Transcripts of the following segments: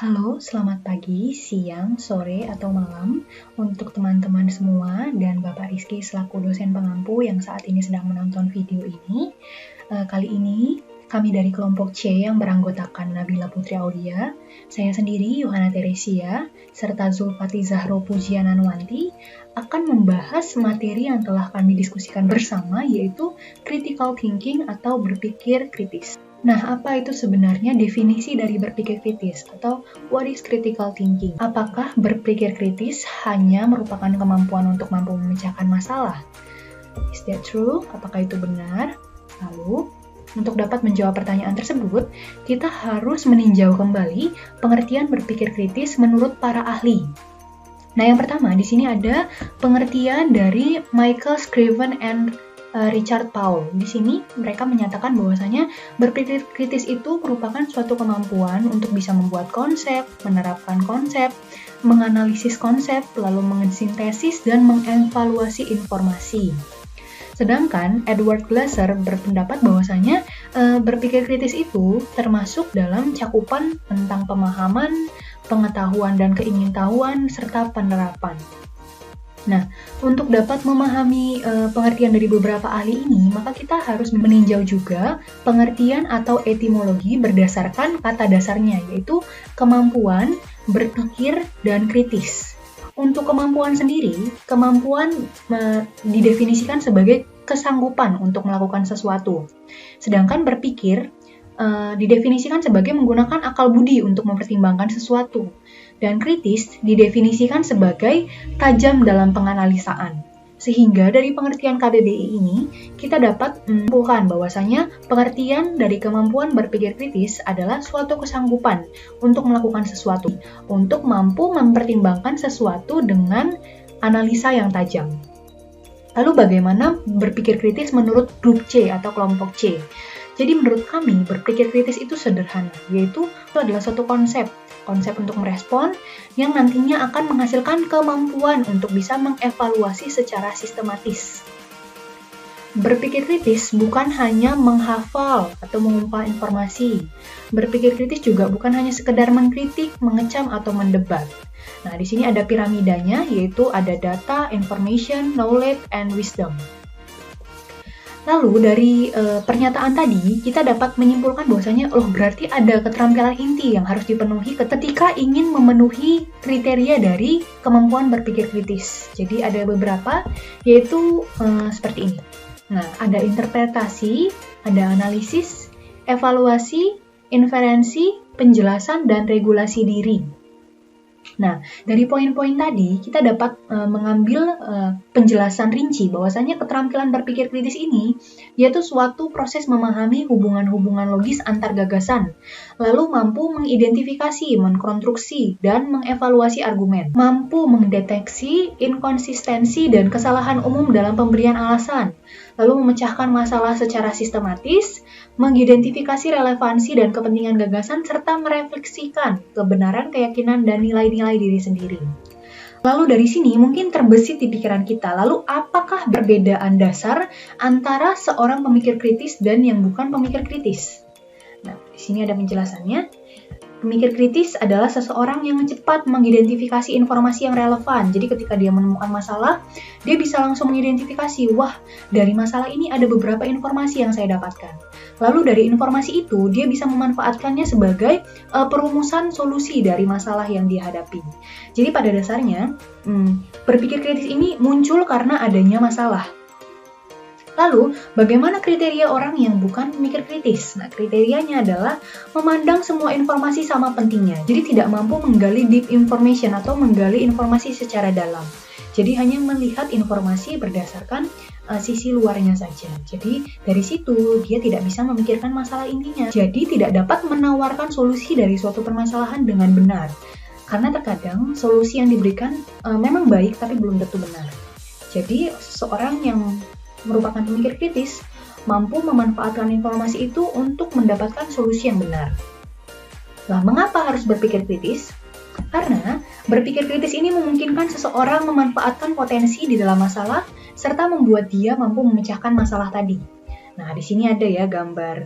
Halo, selamat pagi, siang, sore, atau malam untuk teman-teman semua dan Bapak Rizky selaku dosen pengampu yang saat ini sedang menonton video ini. Kali ini kami dari kelompok C yang beranggotakan Nabila Putri Aulia, saya sendiri Yohana Teresia, serta Zulfati Zahro Pujiananwanti akan membahas materi yang telah kami diskusikan bersama, yaitu critical thinking atau berpikir kritis. Nah, apa itu sebenarnya definisi dari berpikir kritis atau what is critical thinking? Apakah berpikir kritis hanya merupakan kemampuan untuk mampu memecahkan masalah? Is that true? Apakah itu benar? Lalu, untuk dapat menjawab pertanyaan tersebut, kita harus meninjau kembali pengertian berpikir kritis menurut para ahli. Nah, yang pertama di sini ada pengertian dari Michael Scriven and Richard Paul. Di sini mereka menyatakan bahwasanya berpikir kritis itu merupakan suatu kemampuan untuk bisa membuat konsep, menerapkan konsep, menganalisis konsep, lalu mensintesis dan mengevaluasi informasi. Sedangkan Edward Glaser berpendapat bahwasanya berpikir kritis itu termasuk dalam cakupan tentang pemahaman, pengetahuan dan keingintahuan serta penerapan. Nah, untuk dapat memahami pengertian dari beberapa ahli ini, maka kita harus meninjau juga pengertian atau etimologi berdasarkan kata dasarnya, yaitu kemampuan berpikir dan kritis. Untuk kemampuan sendiri, kemampuan didefinisikan sebagai kesanggupan untuk melakukan sesuatu. Sedangkan berpikir didefinisikan sebagai menggunakan akal budi untuk mempertimbangkan sesuatu. Dan kritis didefinisikan sebagai tajam dalam penganalisaan. Sehingga dari pengertian KBBI ini, kita dapat menyimpulkan bahwasanya pengertian dari kemampuan berpikir kritis adalah suatu kesanggupan untuk melakukan sesuatu, untuk mampu mempertimbangkan sesuatu dengan analisa yang tajam. Lalu bagaimana berpikir kritis menurut grup C atau kelompok C? Jadi menurut kami, berpikir kritis itu sederhana, yaitu itu adalah suatu konsep untuk merespon yang nantinya akan menghasilkan kemampuan untuk bisa mengevaluasi secara sistematis. Berpikir kritis bukan hanya menghafal atau mengumpal informasi. Berpikir kritis juga bukan hanya sekedar mengkritik, mengecam, atau mendebat. Nah, di sini ada piramidanya, yaitu ada data, information, knowledge, and wisdom. Lalu dari pernyataan tadi, kita dapat menyimpulkan bahwasanya berarti ada keterampilan inti yang harus dipenuhi ketika ingin memenuhi kriteria dari kemampuan berpikir kritis. Jadi ada beberapa, yaitu seperti ini. Nah, ada interpretasi, ada analisis, evaluasi, inferensi, penjelasan, dan regulasi diri. Nah, dari poin-poin tadi, kita dapat mengambil penjelasan rinci bahwasanya keterampilan berpikir kritis ini yaitu suatu proses memahami hubungan-hubungan logis antar gagasan, lalu mampu mengidentifikasi, mengkonstruksi, dan mengevaluasi argumen, mampu mendeteksi inkonsistensi dan kesalahan umum dalam pemberian alasan, lalu memecahkan masalah secara sistematis, mengidentifikasi relevansi dan kepentingan gagasan, serta merefleksikan kebenaran, keyakinan, dan nilai-nilai diri sendiri. Lalu dari sini mungkin terbesit di pikiran kita, lalu apakah perbedaan dasar antara seorang pemikir kritis dan yang bukan pemikir kritis? Nah, di sini ada penjelasannya. Pemikir kritis adalah seseorang yang cepat mengidentifikasi informasi yang relevan. Jadi ketika dia menemukan masalah, dia bisa langsung mengidentifikasi, wah, dari masalah ini ada beberapa informasi yang saya dapatkan. Lalu dari informasi itu, dia bisa memanfaatkannya sebagai perumusan solusi dari masalah yang dihadapi. Jadi pada dasarnya, berpikir kritis ini muncul karena adanya masalah. Lalu, bagaimana kriteria orang yang bukan pemikir kritis? Nah, kriterianya adalah memandang semua informasi sama pentingnya. Jadi tidak mampu menggali deep information atau menggali informasi secara dalam. Jadi hanya melihat informasi berdasarkan sisi luarnya saja. Jadi dari situ dia tidak bisa memikirkan masalah intinya. Jadi tidak dapat menawarkan solusi dari suatu permasalahan dengan benar. Karena terkadang solusi yang diberikan memang baik tapi belum tentu benar. Jadi seorang yang merupakan pemikir kritis mampu memanfaatkan informasi itu untuk mendapatkan solusi yang benar. Nah, mengapa harus berpikir kritis? Karena berpikir kritis ini memungkinkan seseorang memanfaatkan potensi di dalam masalah serta membuat dia mampu memecahkan masalah tadi. Nah, di sini ada ya gambar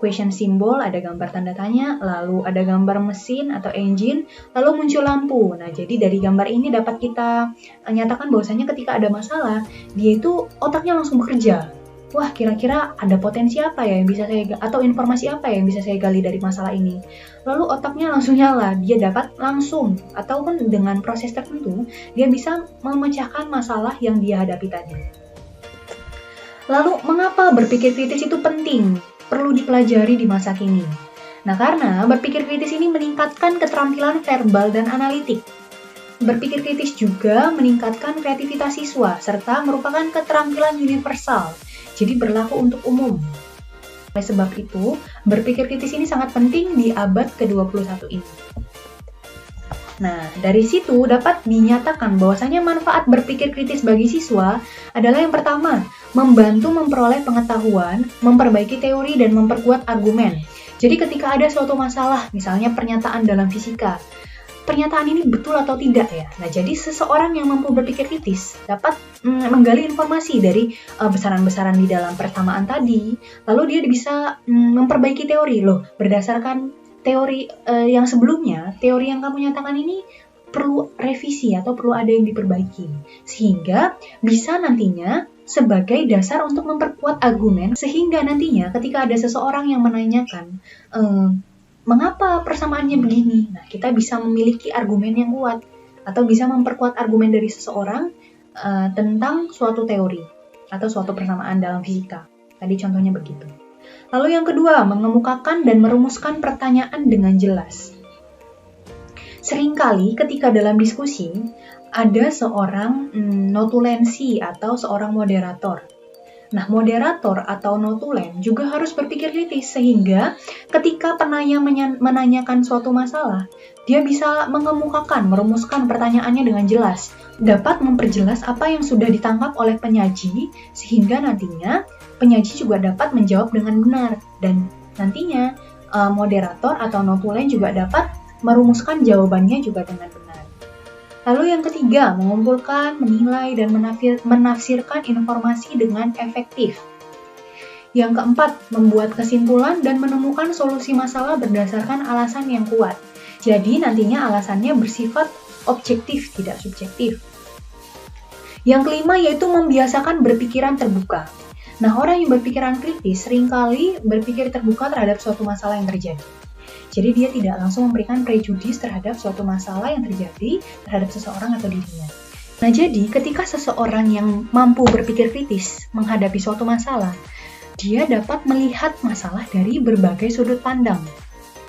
question symbol, ada gambar tanda tanya, lalu ada gambar mesin atau engine, lalu muncul lampu. Nah, jadi dari gambar ini dapat kita nyatakan bahwasanya ketika ada masalah, dia itu otaknya langsung bekerja. Wah, kira-kira ada potensi apa ya yang bisa saya atau informasi apa ya yang bisa saya gali dari masalah ini. Lalu otaknya langsung nyala, dia dapat langsung ataupun dengan proses tertentu, dia bisa memecahkan masalah yang dia hadapi tadi. Lalu, mengapa berpikir kritis itu penting? Perlu dipelajari di masa kini. Nah, karena berpikir kritis ini meningkatkan keterampilan verbal dan analitik. Berpikir kritis juga meningkatkan kreativitas siswa, serta merupakan keterampilan universal, jadi berlaku untuk umum. Oleh sebab itu, berpikir kritis ini sangat penting di abad ke-21 ini. Nah, dari situ dapat dinyatakan bahwasanya manfaat berpikir kritis bagi siswa adalah yang pertama, membantu memperoleh pengetahuan, memperbaiki teori, dan memperkuat argumen. Jadi ketika ada suatu masalah, misalnya pernyataan dalam fisika, pernyataan ini betul atau tidak ya? Nah, jadi seseorang yang mampu berpikir kritis dapat menggali informasi dari besaran-besaran di dalam persamaan tadi, lalu dia bisa memperbaiki teori loh, berdasarkan teori yang sebelumnya, teori yang kamu nyatakan ini perlu revisi atau perlu ada yang diperbaiki. Sehingga bisa nantinya sebagai dasar untuk memperkuat argumen, sehingga nantinya ketika ada seseorang yang menanyakan, mengapa persamaannya begini? Nah, kita bisa memiliki argumen yang kuat, atau bisa memperkuat argumen dari seseorang tentang suatu teori, atau suatu persamaan dalam fisika. Tadi contohnya begitu. Lalu yang kedua, mengemukakan dan merumuskan pertanyaan dengan jelas. Seringkali ketika dalam diskusi, ada seorang notulensi atau seorang moderator. Nah, moderator atau notulen juga harus berpikir kritis sehingga ketika penanya menanyakan suatu masalah, dia bisa mengemukakan, merumuskan pertanyaannya dengan jelas, dapat memperjelas apa yang sudah ditangkap oleh penyaji sehingga nantinya penyaji juga dapat menjawab dengan benar, dan nantinya moderator atau notulen juga dapat merumuskan jawabannya juga dengan benar. Lalu yang ketiga, mengumpulkan, menilai, dan menafsirkan informasi dengan efektif. Yang keempat, membuat kesimpulan dan menemukan solusi masalah berdasarkan alasan yang kuat. Jadi nantinya alasannya bersifat objektif, tidak subjektif. Yang kelima yaitu membiasakan berpikiran terbuka. Nah, orang yang berpikiran kritis seringkali berpikir terbuka terhadap suatu masalah yang terjadi. Jadi dia tidak langsung memberikan prejudis terhadap suatu masalah yang terjadi terhadap seseorang atau dirinya. Nah, jadi ketika seseorang yang mampu berpikir kritis menghadapi suatu masalah, dia dapat melihat masalah dari berbagai sudut pandang.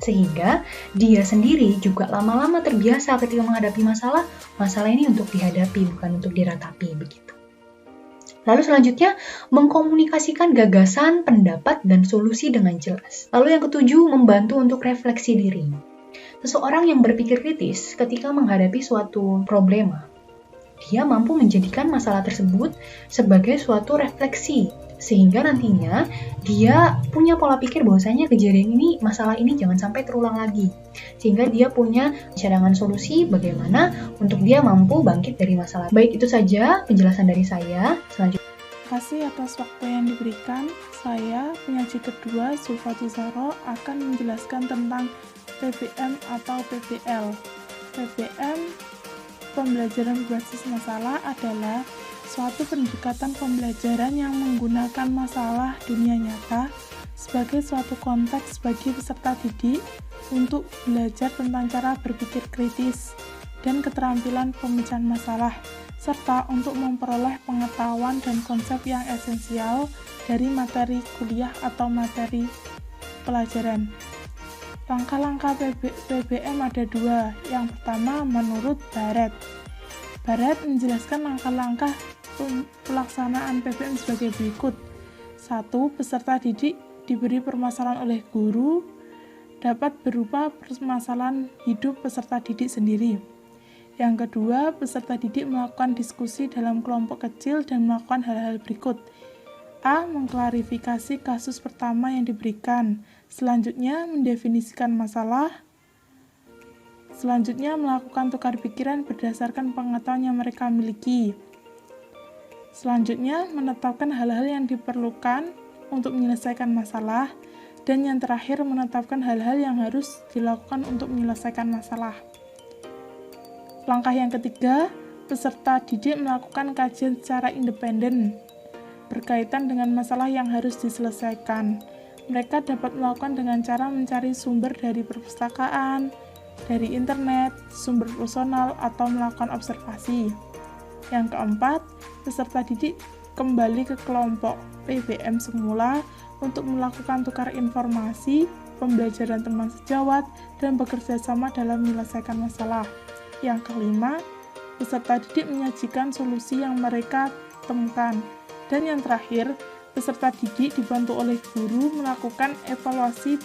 Sehingga dia sendiri juga lama-lama terbiasa ketika menghadapi masalah ini untuk dihadapi, bukan untuk diratapi, begitu. Lalu selanjutnya, mengkomunikasikan gagasan, pendapat, dan solusi dengan jelas. Lalu yang ketujuh, membantu untuk refleksi diri. Seseorang yang berpikir kritis ketika menghadapi suatu problema, dia mampu menjadikan masalah tersebut sebagai suatu refleksi, sehingga nantinya dia punya pola pikir bahwasanya kejadian ini, masalah ini jangan sampai terulang lagi. Sehingga dia punya cadangan solusi bagaimana untuk dia mampu bangkit dari masalah. Baik, itu saja penjelasan dari saya. Selanjutnya. Terima kasih atas waktu yang diberikan. Saya, penyaji kedua, Zulfati Zahra, akan menjelaskan tentang PBM atau PBL. PBM, pembelajaran berbasis masalah, adalah suatu pendekatan pembelajaran yang menggunakan masalah dunia nyata sebagai suatu konteks bagi peserta didik untuk belajar tentang cara berpikir kritis dan keterampilan pemecahan masalah, serta untuk memperoleh pengetahuan dan konsep yang esensial dari materi kuliah atau materi pelajaran. Langkah-langkah PBM ada dua. Yang pertama, menurut Barrett. Barrett menjelaskan langkah-langkah pelaksanaan PBM sebagai berikut. 1. Peserta didik diberi permasalahan oleh guru, dapat berupa permasalahan hidup peserta didik sendiri. Yang kedua, peserta didik melakukan diskusi dalam kelompok kecil dan melakukan hal-hal berikut. A. Mengklarifikasi kasus pertama yang diberikan. Selanjutnya, mendefinisikan masalah. Selanjutnya, melakukan tukar pikiran berdasarkan pengetahuan yang mereka miliki. Selanjutnya, menetapkan hal-hal yang diperlukan untuk menyelesaikan masalah. dan yang terakhir menetapkan hal-hal yang harus dilakukan untuk menyelesaikan masalah. Langkah yang ketiga, peserta didik melakukan kajian secara independen berkaitan dengan masalah yang harus diselesaikan. Mereka dapat melakukan dengan cara mencari sumber dari perpustakaan, dari internet, sumber personal, atau melakukan observasi. Yang keempat, peserta didik kembali ke kelompok PBM semula untuk melakukan tukar informasi, pembelajaran teman sejawat, dan bekerja sama dalam menyelesaikan masalah. Yang kelima, peserta didik menyajikan solusi yang mereka temukan. Dan yang terakhir, peserta didik dibantu oleh guru melakukan evaluasi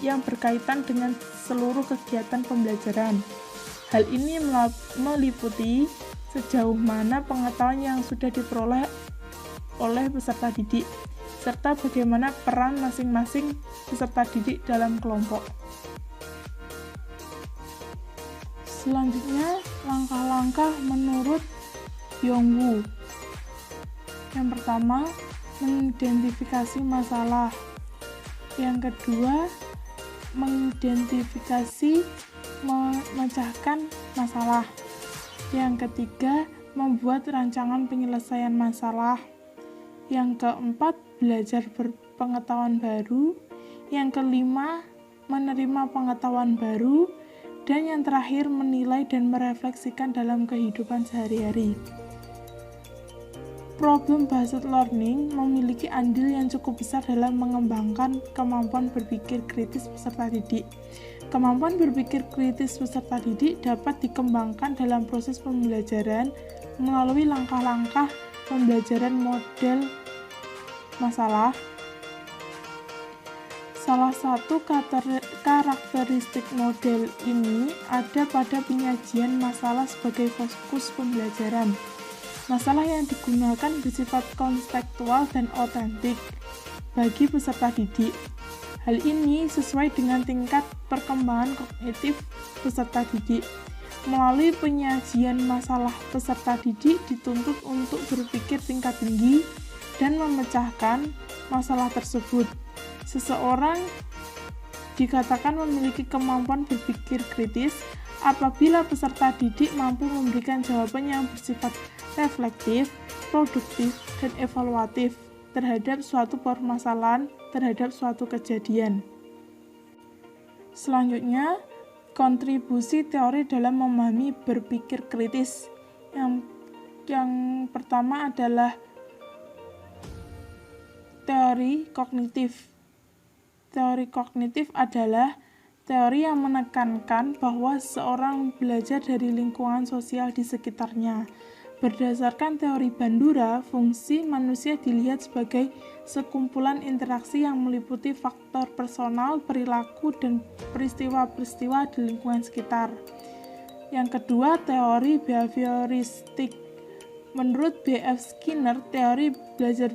yang berkaitan dengan seluruh kegiatan pembelajaran. Hal ini meliputi sejauh mana pengetahuan yang sudah diperoleh oleh peserta didik, serta bagaimana peran masing-masing peserta didik dalam kelompok. Selanjutnya, langkah-langkah menurut Byung-woo. Yang pertama, mengidentifikasi masalah. Yang kedua, mengidentifikasi memecahkan masalah. Yang ketiga, membuat rancangan penyelesaian masalah. Yang keempat, belajar berpengetahuan baru. Yang kelima, menerima pengetahuan baru. Dan yang terakhir, menilai dan merefleksikan dalam kehidupan sehari-hari. Problem-based learning memiliki andil yang cukup besar dalam mengembangkan kemampuan berpikir kritis peserta didik. Kemampuan berpikir kritis peserta didik dapat dikembangkan dalam proses pembelajaran melalui langkah-langkah pembelajaran model masalah. Salah satu karakteristik model ini ada pada penyajian masalah sebagai fokus pembelajaran. Masalah yang digunakan bersifat konseptual dan otentik bagi peserta didik. Hal ini sesuai dengan tingkat perkembangan kognitif peserta didik. Melalui penyajian masalah, peserta didik dituntut untuk berpikir tingkat tinggi dan memecahkan masalah tersebut. Seseorang dikatakan memiliki kemampuan berpikir kritis apabila peserta didik mampu memberikan jawaban yang bersifat reflektif, produktif, dan evaluatif terhadap suatu permasalahan, terhadap suatu kejadian. Selanjutnya, kontribusi teori dalam memahami berpikir kritis. Yang pertama adalah teori kognitif. Teori kognitif adalah teori yang menekankan bahwa seseorang belajar dari lingkungan sosial di sekitarnya. Berdasarkan teori Bandura, fungsi manusia dilihat sebagai sekumpulan interaksi yang meliputi faktor personal, perilaku, dan peristiwa-peristiwa di lingkungan sekitar. Yang kedua, teori behavioristik. Menurut B.F. Skinner, teori belajar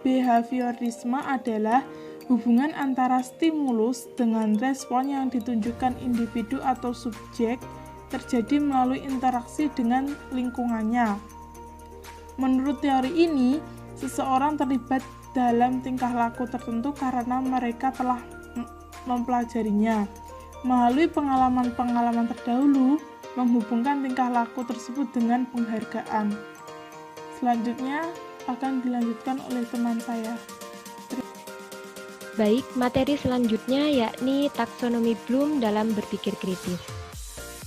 behaviorisme adalah hubungan antara stimulus dengan respon yang ditunjukkan individu atau subjek terjadi melalui interaksi dengan lingkungannya. Menurut teori ini, seseorang terlibat dalam tingkah laku tertentu karena mereka telah mempelajarinya. Melalui pengalaman-pengalaman terdahulu, menghubungkan tingkah laku tersebut dengan penghargaan. Selanjutnya akan dilanjutkan oleh teman saya. Baik, materi selanjutnya yakni taksonomi Bloom dalam berpikir kritis.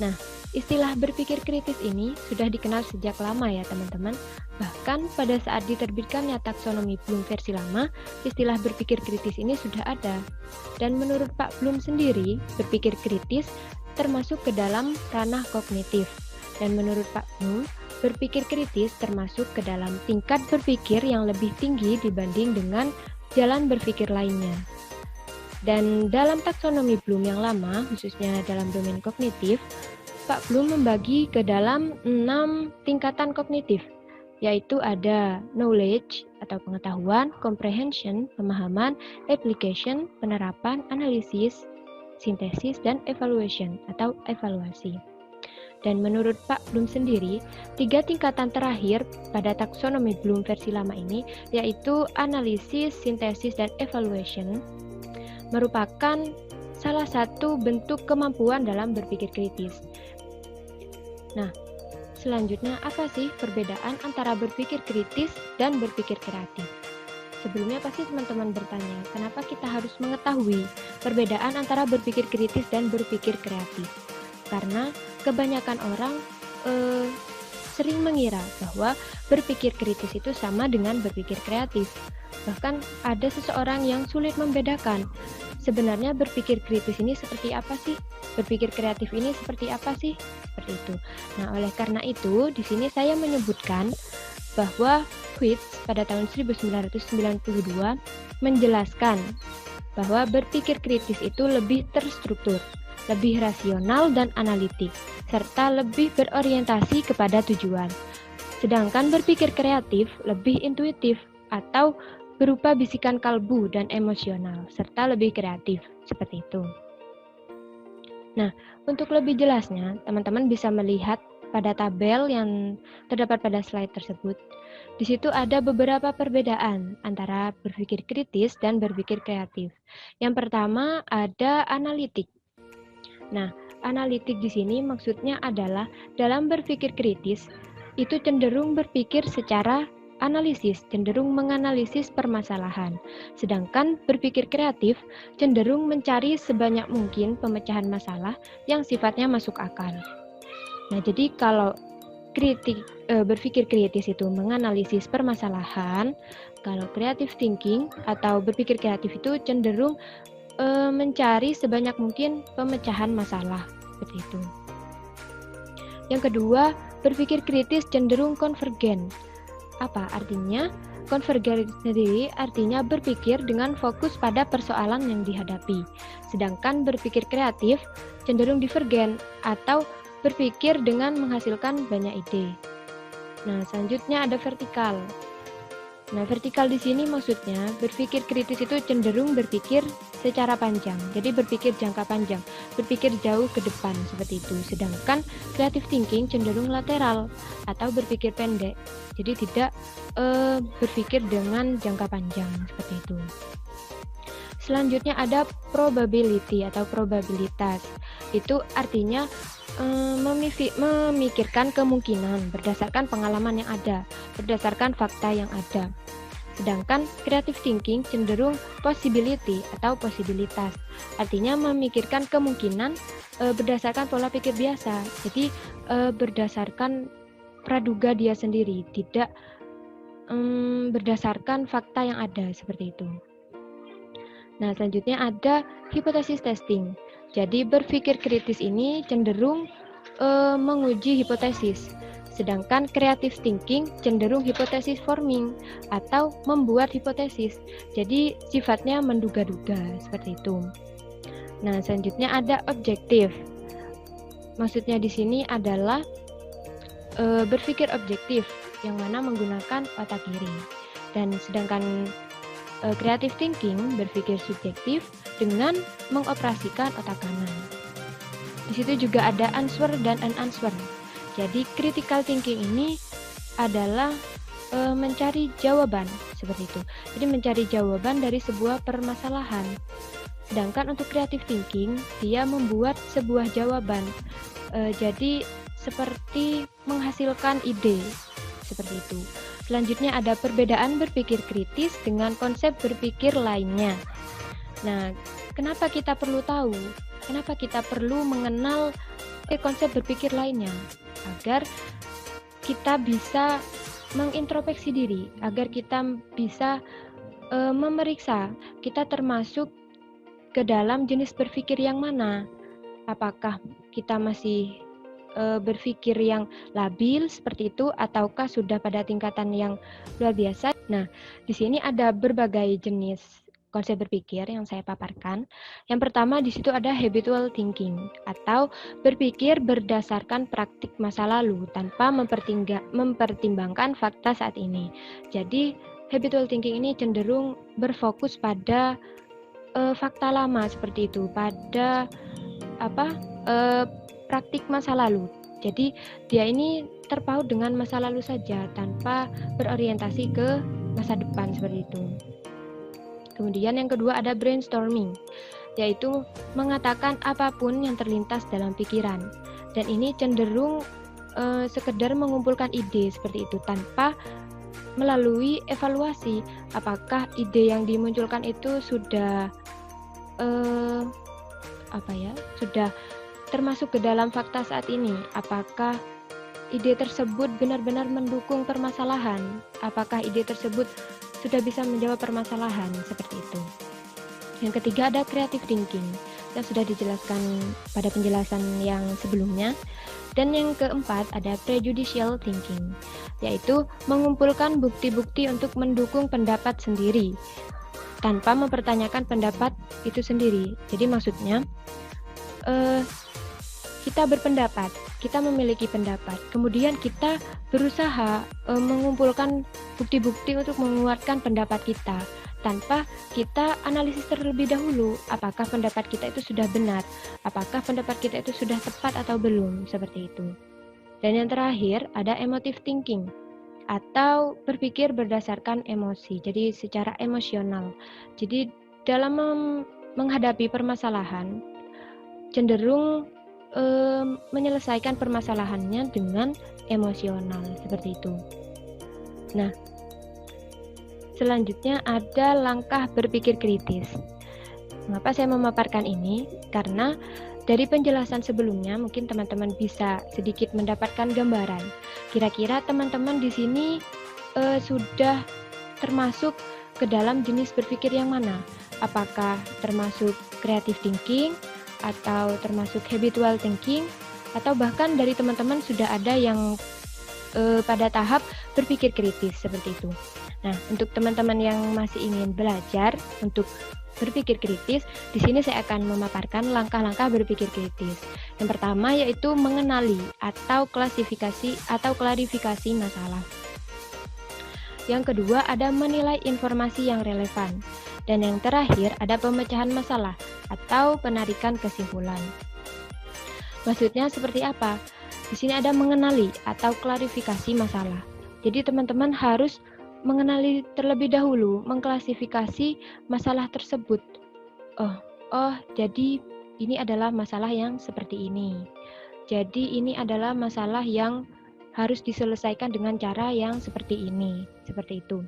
Nah, istilah berpikir kritis ini sudah dikenal sejak lama ya teman-teman. Bahkan pada saat diterbitkannya taksonomi Bloom versi lama, istilah berpikir kritis ini sudah ada. Dan menurut Pak Bloom sendiri, berpikir kritis termasuk ke dalam ranah kognitif. Dan menurut Pak Bloom, berpikir kritis termasuk ke dalam tingkat berpikir yang lebih tinggi dibanding dengan jalan berpikir lainnya. Dan dalam taksonomi Bloom yang lama, khususnya dalam domain kognitif, Pak Bloom membagi ke dalam 6 tingkatan kognitif, yaitu ada knowledge atau pengetahuan, comprehension, pemahaman, application, penerapan, analisis, sintesis, dan evaluation atau evaluasi. Dan menurut Pak Bloom sendiri, 3 tingkatan terakhir pada taksonomi Bloom versi lama ini, yaitu analisis, sintesis, dan evaluation, merupakan salah satu bentuk kemampuan dalam berpikir kritis. Nah, selanjutnya apa sih perbedaan antara berpikir kritis dan berpikir kreatif? Sebelumnya pasti teman-teman bertanya, kenapa kita harus mengetahui perbedaan antara berpikir kritis dan berpikir kreatif? Karena kebanyakan orang sering mengira bahwa berpikir kritis itu sama dengan berpikir kreatif. Bahkan ada seseorang yang sulit membedakan. Sebenarnya berpikir kritis ini seperti apa sih? Berpikir kreatif ini seperti apa sih? Seperti itu. Nah, oleh karena itu, di sini saya menyebutkan bahwa White pada tahun 1992 menjelaskan bahwa berpikir kritis itu lebih terstruktur, lebih rasional dan analitik, serta lebih berorientasi kepada tujuan. Sedangkan berpikir kreatif lebih intuitif atau berupa bisikan kalbu dan emosional, serta lebih kreatif, seperti itu. Nah, untuk lebih jelasnya, teman-teman bisa melihat pada tabel yang terdapat pada slide tersebut. Di situ ada beberapa perbedaan antara berpikir kritis dan berpikir kreatif. Yang pertama ada analitik. Nah, analitik di sini maksudnya adalah dalam berpikir kritis, itu cenderung berpikir secara analisis, cenderung menganalisis permasalahan. Sedangkan berpikir kreatif cenderung mencari sebanyak mungkin pemecahan masalah yang sifatnya masuk akal. Nah, jadi kalau berpikir kritis itu menganalisis permasalahan, kalau creative thinking atau berpikir kreatif itu cenderung mencari sebanyak mungkin pemecahan masalah, seperti itu. Yang kedua, berpikir kritis cenderung konvergen. Apa artinya? Konvergen sendiri artinya berpikir dengan fokus pada persoalan yang dihadapi. Sedangkan berpikir kreatif cenderung divergen atau berpikir dengan menghasilkan banyak ide. Nah, selanjutnya ada vertikal. Nah, vertikal di sini maksudnya berpikir kritis itu cenderung berpikir secara panjang. Jadi berpikir jangka panjang, berpikir jauh ke depan seperti itu. Sedangkan creative thinking cenderung lateral atau berpikir pendek. Jadi tidak berpikir dengan jangka panjang seperti itu. Selanjutnya ada probability atau probabilitas. Itu artinya memikirkan kemungkinan berdasarkan pengalaman yang ada, berdasarkan fakta yang ada. Sedangkan creative thinking cenderung possibility atau posibilitas. Artinya memikirkan kemungkinan berdasarkan pola pikir biasa. Jadi berdasarkan praduga dia sendiri, tidak berdasarkan fakta yang ada seperti itu. Nah, selanjutnya ada hipotesis testing. Jadi berpikir kritis ini cenderung menguji hipotesis. Sedangkan creative thinking cenderung hipotesis forming atau membuat hipotesis. Jadi sifatnya menduga-duga seperti itu. Nah, selanjutnya ada objektif. Maksudnya di sini adalah berpikir objektif yang mana menggunakan otak kiri. Dan sedangkan creative thinking berpikir subjektif dengan mengoperasikan otak kanan. Di situ juga ada answer dan unanswer. Jadi critical thinking ini adalah mencari jawaban seperti itu. Jadi mencari jawaban dari sebuah permasalahan. Sedangkan untuk creative thinking dia membuat sebuah jawaban. Jadi seperti menghasilkan ide seperti itu. Selanjutnya ada perbedaan berpikir kritis dengan konsep berpikir lainnya. Nah, kenapa kita perlu tahu? Kenapa kita perlu mengenal konsep berpikir lainnya? Agar kita bisa mengintrospeksi diri, agar kita bisa memeriksa kita termasuk ke dalam jenis berpikir yang mana. Apakah kita masih berpikir yang labil seperti itu ataukah sudah pada tingkatan yang luar biasa. Nah, di sini ada berbagai jenis konsep berpikir yang saya paparkan. Yang pertama di situ ada habitual thinking atau berpikir berdasarkan praktik masa lalu tanpa mempertimbangkan fakta saat ini. Jadi, habitual thinking ini cenderung berfokus pada fakta lama seperti itu, pada praktik masa lalu. Jadi dia ini terpaut dengan masa lalu saja tanpa berorientasi ke masa depan seperti itu. Kemudian yang kedua ada brainstorming, yaitu mengatakan apapun yang terlintas dalam pikiran. Dan ini cenderung sekedar mengumpulkan ide seperti itu tanpa melalui evaluasi apakah ide yang dimunculkan itu sudah sudah termasuk ke dalam fakta saat ini, apakah ide tersebut benar-benar mendukung permasalahan, apakah ide tersebut sudah bisa menjawab permasalahan, seperti itu. Yang ketiga ada creative thinking yang sudah dijelaskan pada penjelasan yang sebelumnya. Dan yang keempat ada prejudicial thinking, yaitu mengumpulkan bukti-bukti untuk mendukung pendapat sendiri tanpa mempertanyakan pendapat itu sendiri. Jadi maksudnya kita berpendapat, kita memiliki pendapat, kemudian kita berusaha mengumpulkan bukti-bukti untuk menguatkan pendapat kita tanpa kita analisis terlebih dahulu apakah pendapat kita itu sudah benar, apakah pendapat kita itu sudah tepat atau belum, seperti itu. Dan yang terakhir ada emotive thinking atau berpikir berdasarkan emosi, jadi secara emosional. Jadi dalam menghadapi permasalahan cenderung menyelesaikan permasalahannya dengan emosional, seperti itu. Nah, selanjutnya ada langkah berpikir kritis. Mengapa saya memaparkan ini? Karena dari penjelasan sebelumnya mungkin teman-teman bisa sedikit mendapatkan gambaran. Kira-kira teman-teman di sini sudah termasuk ke dalam jenis berpikir yang mana? Apakah termasuk creative thinking atau termasuk habitual thinking, atau bahkan dari teman-teman sudah ada yang pada tahap berpikir kritis seperti itu. Nah, untuk teman-teman yang masih ingin belajar untuk berpikir kritis, di sini saya akan memaparkan langkah-langkah berpikir kritis. Yang pertama yaitu mengenali atau klasifikasi atau klarifikasi masalah. Yang kedua ada menilai informasi yang relevan. Dan yang terakhir ada pemecahan masalah atau penarikan kesimpulan. Maksudnya seperti apa? Di sini ada mengenali atau klarifikasi masalah. Jadi teman-teman harus mengenali terlebih dahulu, mengklasifikasi masalah tersebut. Jadi ini adalah masalah yang seperti ini. Jadi ini adalah masalah yang harus diselesaikan dengan cara yang seperti ini, seperti itu.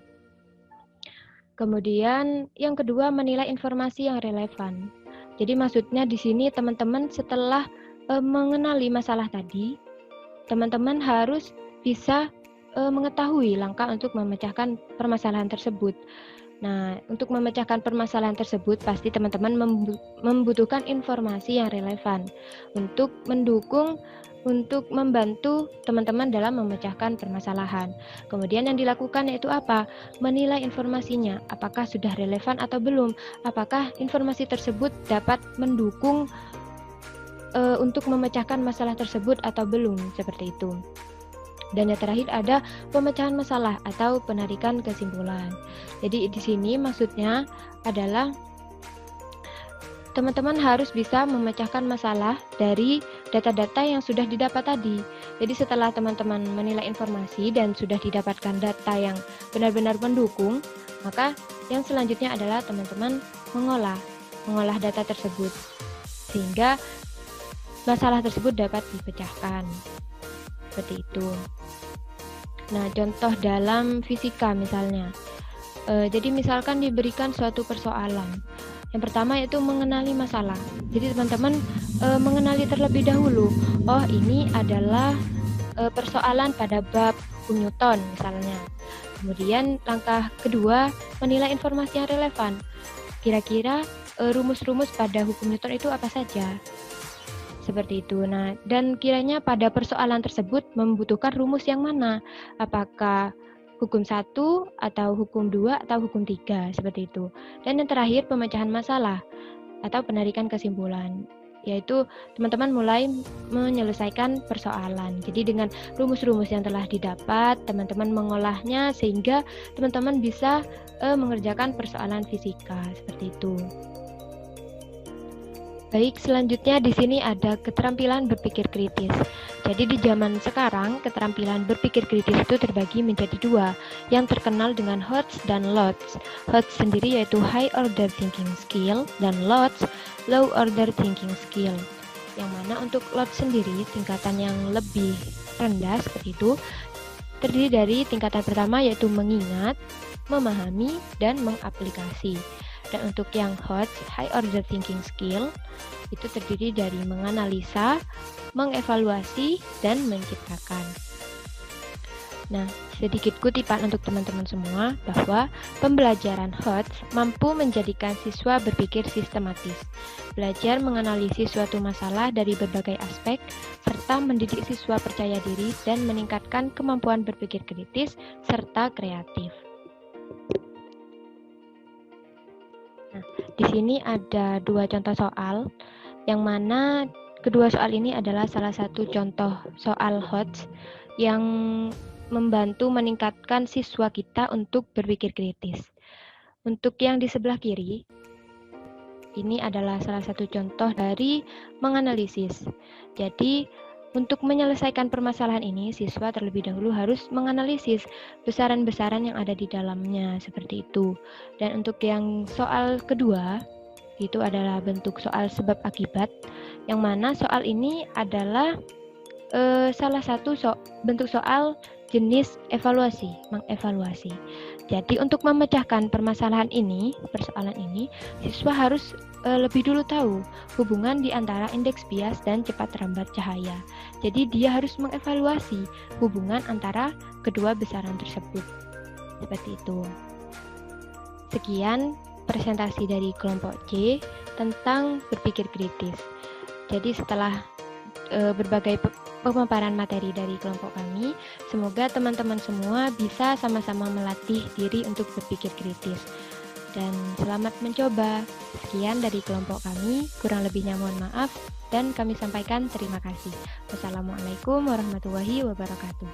Kemudian yang kedua menilai informasi yang relevan. Jadi maksudnya di sini teman-teman setelah mengenali masalah tadi, teman-teman harus bisa mengetahui langkah untuk memecahkan permasalahan tersebut. Nah, untuk memecahkan permasalahan tersebut pasti teman-teman membutuhkan informasi yang relevan untuk mendukung, untuk membantu teman-teman dalam memecahkan permasalahan. Kemudian yang dilakukan yaitu apa? Menilai informasinya, apakah sudah relevan atau belum? Apakah informasi tersebut dapat mendukung untuk memecahkan masalah tersebut atau belum? Seperti itu. Dan yang terakhir ada pemecahan masalah atau penarikan kesimpulan. Jadi di sini maksudnya adalah teman-teman harus bisa memecahkan masalah dari data-data yang sudah didapat tadi. Jadi setelah teman-teman menilai informasi dan sudah didapatkan data yang benar-benar mendukung, maka yang selanjutnya adalah teman-teman mengolah data tersebut sehingga masalah tersebut dapat dipecahkan. Seperti itu. Nah, contoh dalam fisika misalnya. Jadi misalkan diberikan suatu persoalan. Yang pertama yaitu mengenali masalah. Jadi teman-teman mengenali terlebih dahulu. Oh, ini adalah persoalan pada bab hukum Newton misalnya. Kemudian langkah kedua menilai informasi yang relevan. Kira-kira rumus-rumus pada hukum Newton itu apa saja? Seperti itu. Nah, dan kiranya pada persoalan tersebut membutuhkan rumus yang mana? Apakah hukum 1 atau hukum 2 atau hukum 3 seperti itu. Dan yang terakhir pemecahan masalah atau penarikan kesimpulan, yaitu teman-teman mulai menyelesaikan persoalan. Jadi dengan rumus-rumus yang telah didapat, teman-teman mengolahnya sehingga teman-teman bisa mengerjakan persoalan fisika seperti itu. Baik, selanjutnya di sini ada keterampilan berpikir kritis. Jadi di zaman sekarang, keterampilan berpikir kritis itu terbagi menjadi dua, yang terkenal dengan HOTS dan LOTS. HOTS sendiri yaitu High Order Thinking Skill dan LOTS Low Order Thinking Skill. Yang mana untuk LOTS sendiri, tingkatan yang lebih rendah seperti itu, terdiri dari tingkatan pertama yaitu mengingat, memahami, dan mengaplikasi. Dan untuk yang HOTS, High Order Thinking Skill, itu terdiri dari menganalisa, mengevaluasi, dan menciptakan. Nah, sedikit kutipan untuk teman-teman semua bahwa pembelajaran HOTS mampu menjadikan siswa berpikir sistematis, belajar menganalisis suatu masalah dari berbagai aspek, serta mendidik siswa percaya diri dan meningkatkan kemampuan berpikir kritis serta kreatif. Nah, di sini ada dua contoh soal, yang mana kedua soal ini adalah salah satu contoh soal HOTS yang membantu meningkatkan siswa kita untuk berpikir kritis. Untuk yang di sebelah kiri, ini adalah salah satu contoh dari menganalisis. Jadi, untuk menyelesaikan permasalahan ini, siswa terlebih dahulu harus menganalisis besaran-besaran yang ada di dalamnya, seperti itu. Dan untuk yang soal kedua, itu adalah bentuk soal sebab akibat, yang mana soal ini adalah salah satu bentuk soal jenis evaluasi, mengevaluasi. Jadi untuk memecahkan persoalan ini, siswa harus lebih dulu tahu hubungan di antara indeks bias dan cepat rambat cahaya. Jadi dia harus mengevaluasi hubungan antara kedua besaran tersebut. Seperti itu. Sekian presentasi dari kelompok C tentang berpikir kritis. Jadi setelah berbagai pemaparan materi dari kelompok kami, semoga teman-teman semua bisa sama-sama melatih diri untuk berpikir kritis. Dan selamat mencoba. Sekian dari kelompok kami, kurang lebihnya mohon maaf, dan kami sampaikan terima kasih. Wassalamualaikum warahmatullahi wabarakatuh.